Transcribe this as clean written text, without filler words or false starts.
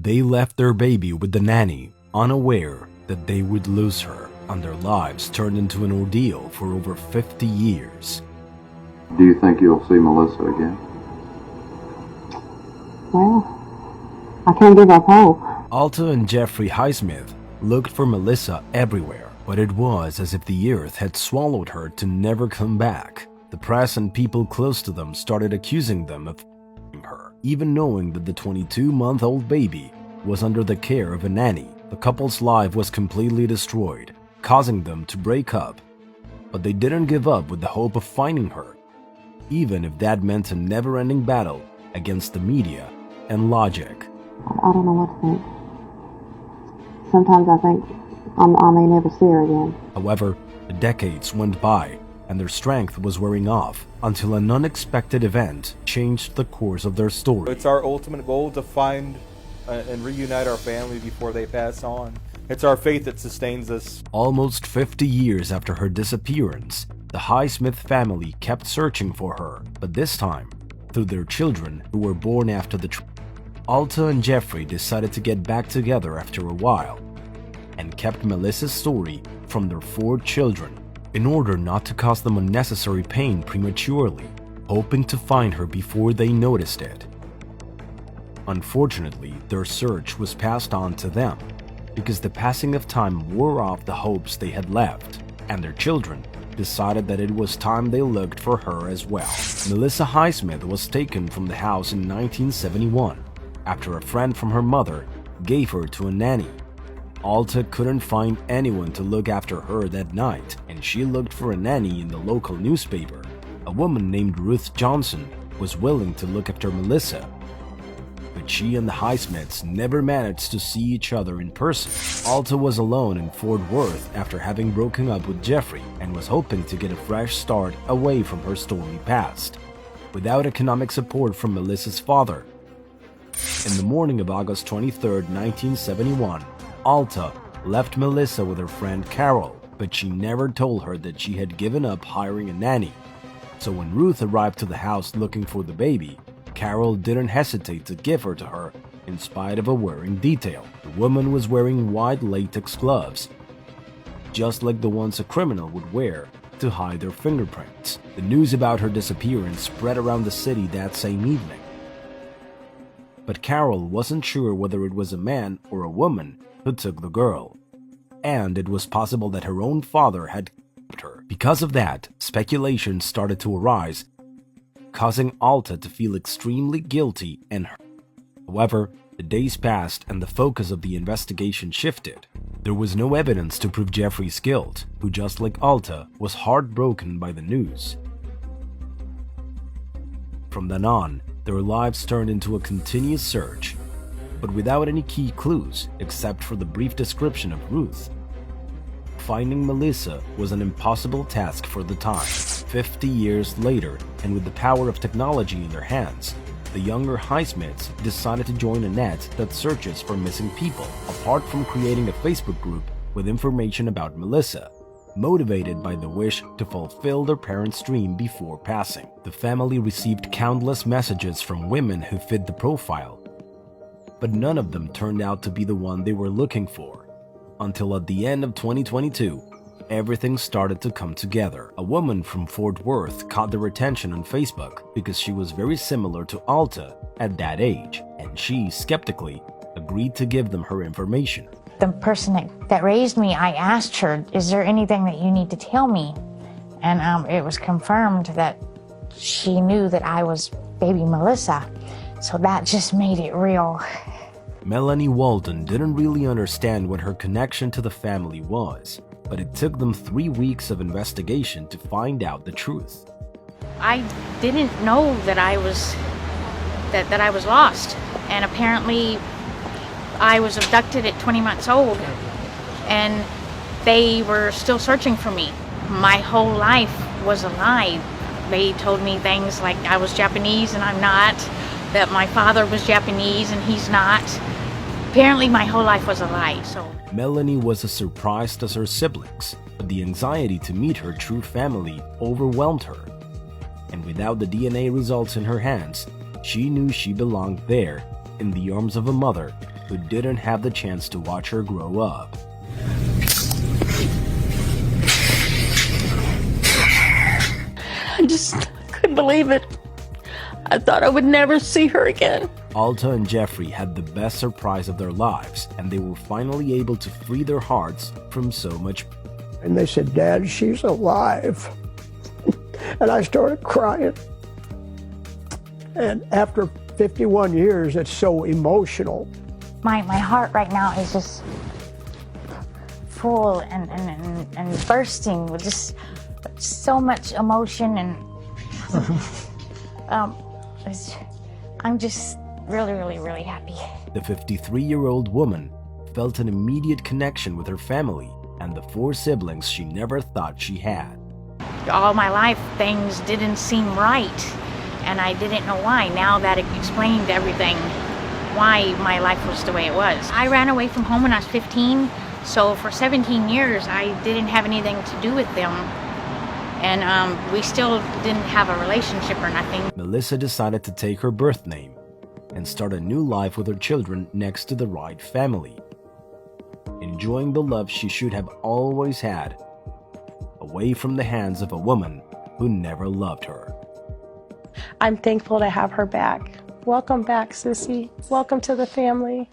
They left their baby with the nanny, unaware that they would lose her, and their lives turned into an ordeal for over 50 years. Do you think you'll see Melissa again? Well, I can't give up hope. Alta and Jeffrey Highsmith looked for Melissa everywhere, but it was as if the earth had swallowed her to never come back. The press and people close to them started accusing them of her, even knowing that the 22-month-old baby was under the care of a nanny. The couple's life was completely destroyed, causing them to break up. But they didn't give up with the hope of finding her, even if that meant a never-ending battle against the media and logic. I don't know what to think. Sometimes I think I may never see her again. However, the decades went by, and their strength was wearing off until an unexpected event changed the course of their story. It's our ultimate goal to find and reunite our family before they pass on. It's our faith that sustains us. Almost 50 years after her disappearance, the Highsmith family kept searching for her, but this time, through their children who were born after the Alta and Jeffrey decided to get back together after a while, and kept Melissa's story from their 4 children in order not to cause them unnecessary pain prematurely, hoping to find her before they noticed it. Unfortunately, their search was passed on to them, because the passing of time wore off the hopes they had left, and their children decided that it was time they looked for her as well. Melissa Highsmith was taken from the house in 1971 after a friend from her mother gave her to a nanny. Alta couldn't find anyone to look after her that night, and she looked for a nanny in the local newspaper. A woman named Ruth Johnson was willing to look after Melissa, but she and the Highsmiths never managed to see each other in person. Alta was alone in Fort Worth after having broken up with Jeffrey and was hoping to get a fresh start away from her stormy past, without economic support from Melissa's father. In the morning of August 23, 1971, Alta left Melissa with her friend Carol, but she never told her that she had given up hiring a nanny. So when Ruth arrived to the house looking for the baby, Carol didn't hesitate to give her to her in spite of a worrying detail. The woman was wearing white latex gloves, just like the ones a criminal would wear to hide their fingerprints. The news about her disappearance spread around the city that same evening. But Carol wasn't sure whether it was a man or a woman who took the girl, and it was possible that her own father had kidnapped her. Because of that, speculation started to arise, causing Alta to feel extremely guilty and hurt. However, the days passed and the focus of the investigation shifted. There was no evidence to prove Jeffrey's guilt, who just like Alta was heartbroken by the news. From then on, their lives turned into a continuous search, but without any key clues except for the brief description of Ruth. Finding Melissa was an impossible task for the time. 50 years later, and with the power of technology in their hands, the younger Highsmiths decided to join a net that searches for missing people, apart from creating a Facebook group with information about Melissa. Motivated by the wish to fulfill their parents' dream before passing, the family received countless messages from women who fit the profile, but none of them turned out to be the one they were looking for. Until at the end of 2022, everything started to come together. A woman from Fort Worth caught their attention on Facebook because she was very similar to Alta at that age, and she, skeptically, agreed to give them her information. The person that raised me, I asked her, is there anything that you need to tell me? And it was confirmed that she knew that I was baby Melissa. So that just made it real. Melanie Walden didn't really understand what her connection to the family was, but it took them 3 weeks of investigation to find out the truth. I didn't know that I was lost, and apparently I was abducted at 20 months old, and they were still searching for me. My whole life was a lie. They told me things like I was Japanese and I'm not, that my father was Japanese and he's not. Apparently my whole life was a lie. So Melanie was as surprised as her siblings, but the anxiety to meet her true family overwhelmed her. And without the DNA results in her hands, she knew she belonged there, in the arms of a mother who didn't have the chance to watch her grow up. I just couldn't believe it. I thought I would never see her again. Alta and Jeffrey had the best surprise of their lives, and they were finally able to free their hearts from so much. And they said, "Dad, she's alive." And I started crying. And after 51 years, it's so emotional. My heart right now is just full and bursting with just so much emotion, and I'm just really happy. The 53-year-old woman felt an immediate connection with her family and the 4 siblings she never thought she had. All my life, things didn't seem right, and I didn't know why. Now that it explained everything, why my life was the way it was. I ran away from home when I was 15, so for 17 years I didn't have anything to do with them, and we still didn't have a relationship or nothing. Melissa decided to take her birth name and start a new life with her children next to the right family, enjoying the love she should have always had, away from the hands of a woman who never loved her. I'm thankful to have her back. Welcome back, Sissy. Welcome to the family.